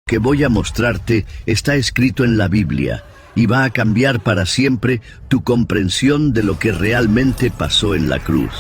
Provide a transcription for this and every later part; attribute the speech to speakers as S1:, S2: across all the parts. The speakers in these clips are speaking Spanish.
S1: que voy a mostrarte está escrito en la Biblia y va a cambiar para siempre tu comprensión de lo que realmente pasó en la cruz.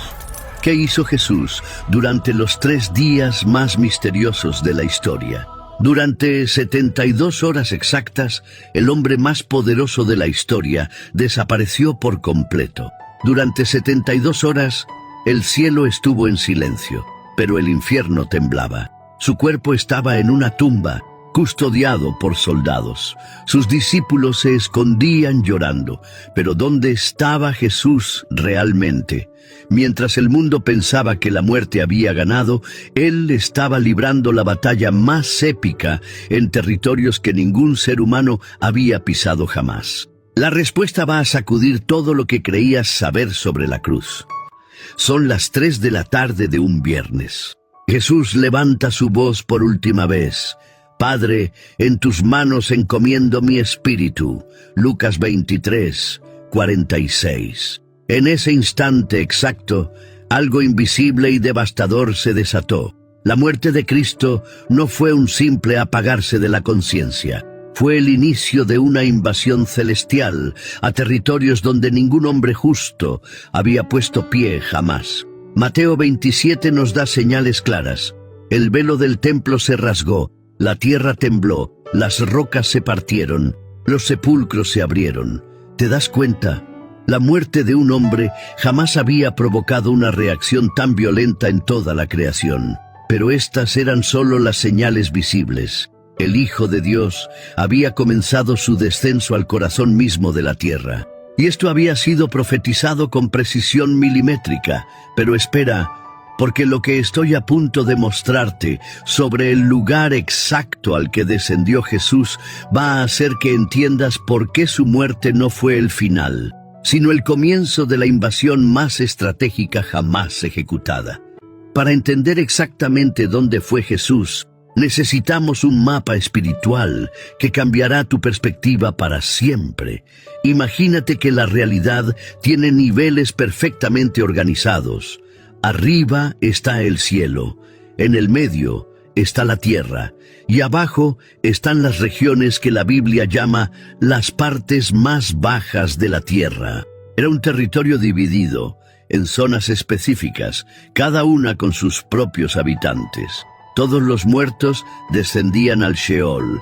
S1: ¿Qué hizo Jesús durante los 3 días más misteriosos de la historia? Durante 72 horas exactas, el hombre más poderoso de la historia desapareció por completo. Durante 72 horas, el cielo estuvo en silencio, pero el infierno temblaba. Su cuerpo estaba en una tumba, custodiado por soldados. Sus discípulos se escondían llorando. Pero ¿dónde estaba Jesús realmente? Mientras el mundo pensaba que la muerte había ganado, Él estaba librando la batalla más épica en territorios que ningún ser humano había pisado jamás. La respuesta va a sacudir todo lo que creías saber sobre la cruz. Son las 3 de la tarde de un viernes. Jesús levanta su voz por última vez. Padre, en tus manos encomiendo mi espíritu. Lucas 23, 46. En ese instante exacto, algo invisible y devastador se desató. La muerte de Cristo no fue un simple apagarse de la conciencia. Fue el inicio de una invasión celestial a territorios donde ningún hombre justo había puesto pie jamás. Mateo 27 nos da señales claras. El velo del templo se rasgó. La tierra tembló, las rocas se partieron, los sepulcros se abrieron. ¿Te das cuenta? La muerte de un hombre jamás había provocado una reacción tan violenta en toda la creación. Pero estas eran solo las señales visibles. El Hijo de Dios había comenzado su descenso al corazón mismo de la tierra. Y esto había sido profetizado con precisión milimétrica. Pero espera, porque lo que estoy a punto de mostrarte sobre el lugar exacto al que descendió Jesús va a hacer que entiendas por qué su muerte no fue el final, sino el comienzo de la invasión más estratégica jamás ejecutada. Para entender exactamente dónde fue Jesús, necesitamos un mapa espiritual que cambiará tu perspectiva para siempre. Imagínate que la realidad tiene niveles perfectamente organizados. Arriba está el cielo, en el medio está la tierra, y abajo están las regiones que la Biblia llama las partes más bajas de la tierra. Era un territorio dividido en zonas específicas, cada una con sus propios habitantes. Todos los muertos descendían al Sheol,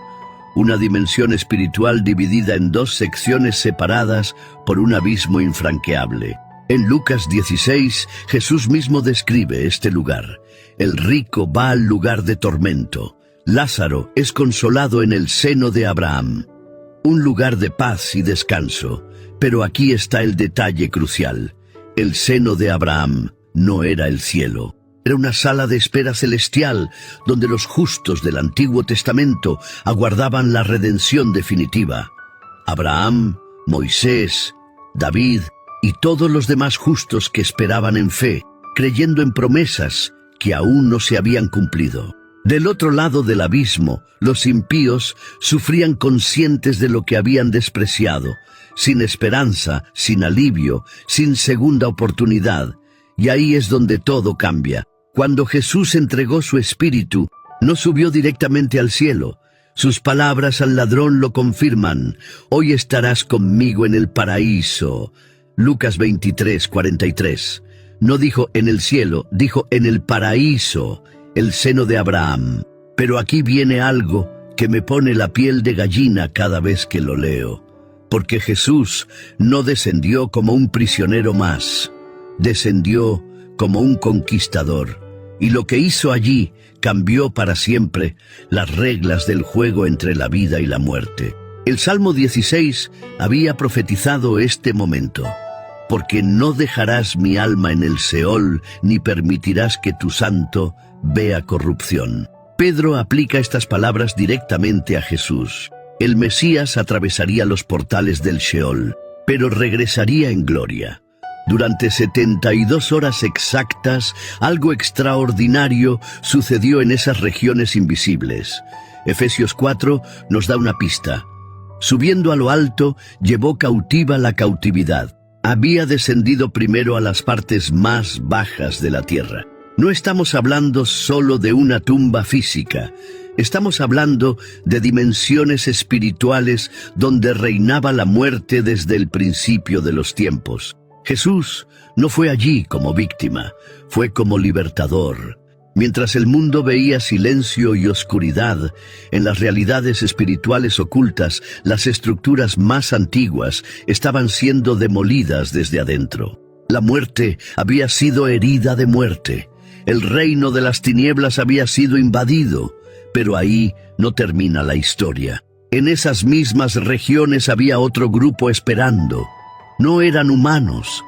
S1: una dimensión espiritual dividida en 2 secciones separadas por un abismo infranqueable. En Lucas 16, Jesús mismo describe este lugar. El rico va al lugar de tormento. Lázaro es consolado en el seno de Abraham. Un lugar de paz y descanso. Pero aquí está el detalle crucial. El seno de Abraham no era el cielo. Era una sala de espera celestial donde los justos del Antiguo Testamento aguardaban la redención definitiva. Abraham, Moisés, David y todos los demás justos que esperaban en fe, creyendo en promesas que aún no se habían cumplido. Del otro lado del abismo, los impíos sufrían conscientes de lo que habían despreciado, sin esperanza, sin alivio, sin segunda oportunidad. Y ahí es donde todo cambia. Cuando Jesús entregó su espíritu, no subió directamente al cielo. Sus palabras al ladrón lo confirman. Hoy estarás conmigo en el paraíso. Lucas 23, 43. No dijo en el cielo, dijo en el paraíso, el seno de Abraham. Pero aquí viene algo que me pone la piel de gallina cada vez que lo leo. Porque Jesús no descendió como un prisionero más. Descendió como un conquistador. Y lo que hizo allí cambió para siempre las reglas del juego entre la vida y la muerte. El Salmo 16 había profetizado este momento. Porque no dejarás mi alma en el Seol, ni permitirás que tu santo vea corrupción. Pedro aplica estas palabras directamente a Jesús. El Mesías atravesaría los portales del Sheol, pero regresaría en gloria. Durante 72 horas exactas, algo extraordinario sucedió en esas regiones invisibles. Efesios 4 nos da una pista. Subiendo a lo alto, llevó cautiva la cautividad. Había descendido primero a las partes más bajas de la tierra. No estamos hablando solo de una tumba física. Estamos hablando de dimensiones espirituales donde reinaba la muerte desde el principio de los tiempos. Jesús no fue allí como víctima, fue como libertador. Mientras el mundo veía silencio y oscuridad, en las realidades espirituales ocultas, las estructuras más antiguas estaban siendo demolidas desde adentro. La muerte había sido herida de muerte. El reino de las tinieblas había sido invadido. Pero ahí no termina la historia. En esas mismas regiones había otro grupo esperando. No eran humanos.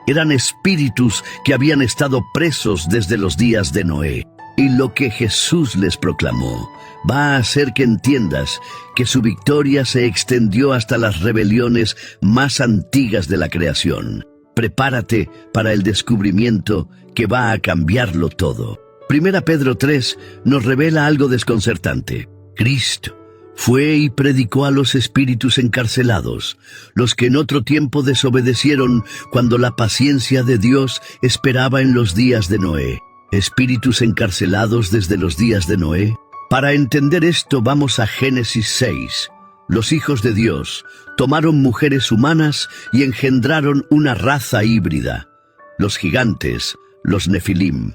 S1: Eran espíritus que habían estado presos desde los días de Noé. Y lo que Jesús les proclamó va a hacer que entiendas que su victoria se extendió hasta las rebeliones más antiguas de la creación. Prepárate para el descubrimiento que va a cambiarlo todo. Primera Pedro 3 nos revela algo desconcertante. Cristo fue y predicó a los espíritus encarcelados, los que en otro tiempo desobedecieron cuando la paciencia de Dios esperaba en los días de Noé. ¿Espíritus encarcelados desde los días de Noé? Para entender esto vamos a Génesis 6. Los hijos de Dios tomaron mujeres humanas y engendraron una raza híbrida. Los gigantes, los Nefilim.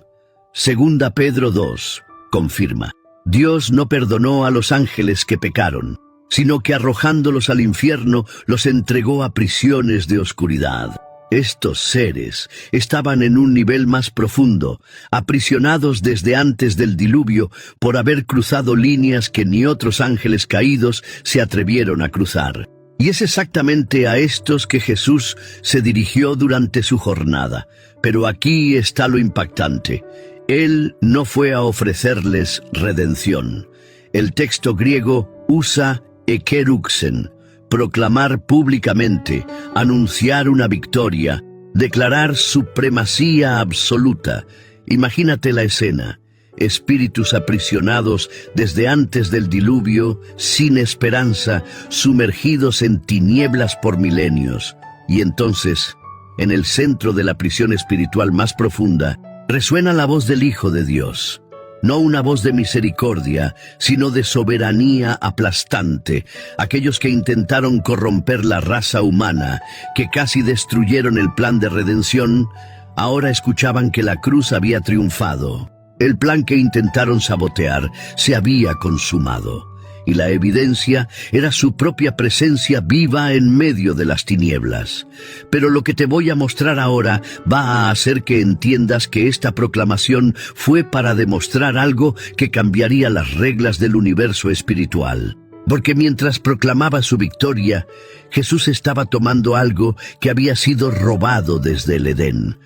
S1: Segunda Pedro 2 confirma: Dios no perdonó a los ángeles que pecaron, sino que arrojándolos al infierno los entregó a prisiones de oscuridad. Estos seres estaban en un nivel más profundo, aprisionados desde antes del diluvio por haber cruzado líneas que ni otros ángeles caídos se atrevieron a cruzar. Y es exactamente a estos que Jesús se dirigió durante su jornada. Pero aquí está lo impactante. Él no fue a ofrecerles redención. El texto griego usa ekeruxen, proclamar públicamente, anunciar una victoria, declarar supremacía absoluta. Imagínate la escena: espíritus aprisionados desde antes del diluvio, sin esperanza, sumergidos en tinieblas por milenios. Y entonces, en el centro de la prisión espiritual más profunda, resuena la voz del Hijo de Dios. No una voz de misericordia, sino de soberanía aplastante. Aquellos que intentaron corromper la raza humana, que casi destruyeron el plan de redención, ahora escuchaban que la cruz había triunfado. El plan que intentaron sabotear se había consumado. Y la evidencia era su propia presencia viva en medio de las tinieblas. Pero lo que te voy a mostrar ahora va a hacer que entiendas que esta proclamación fue para demostrar algo que cambiaría las reglas del universo espiritual. Porque mientras proclamaba su victoria, Jesús estaba tomando algo que había sido robado desde el Edén.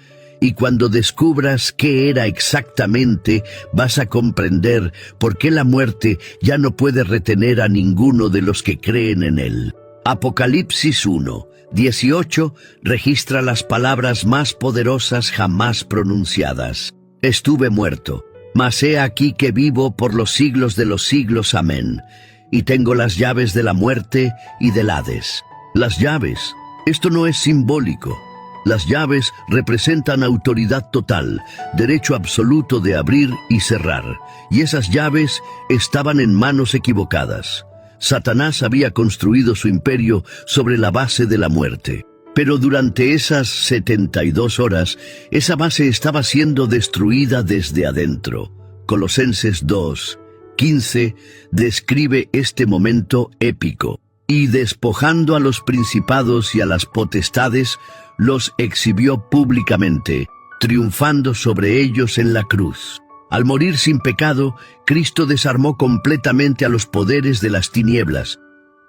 S1: Y cuando descubras qué era exactamente, vas a comprender por qué la muerte ya no puede retener a ninguno de los que creen en él. Apocalipsis 1:18 registra las palabras más poderosas jamás pronunciadas. Estuve muerto, mas he aquí que vivo por los siglos de los siglos. Amén. Y tengo las llaves de la muerte y del Hades. Las llaves. Esto no es simbólico. Las llaves representan autoridad total, derecho absoluto de abrir y cerrar. Y esas llaves estaban en manos equivocadas. Satanás había construido su imperio sobre la base de la muerte. Pero durante esas 72 horas, esa base estaba siendo destruida desde adentro. Colosenses 2:15 describe este momento épico. Y despojando a los principados y a las potestades, los exhibió públicamente, triunfando sobre ellos en la cruz. Al morir sin pecado, Cristo desarmó completamente a los poderes de las tinieblas.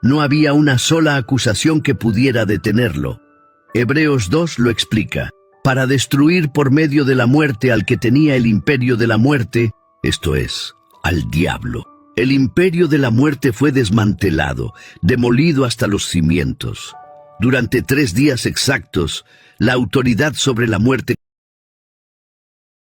S1: No había una sola acusación que pudiera detenerlo. Hebreos 2 lo explica: para destruir por medio de la muerte al que tenía el imperio de la muerte, esto es, al diablo. El imperio de la muerte fue desmantelado, demolido hasta los cimientos. Durante 3 días exactos, la autoridad sobre la muerte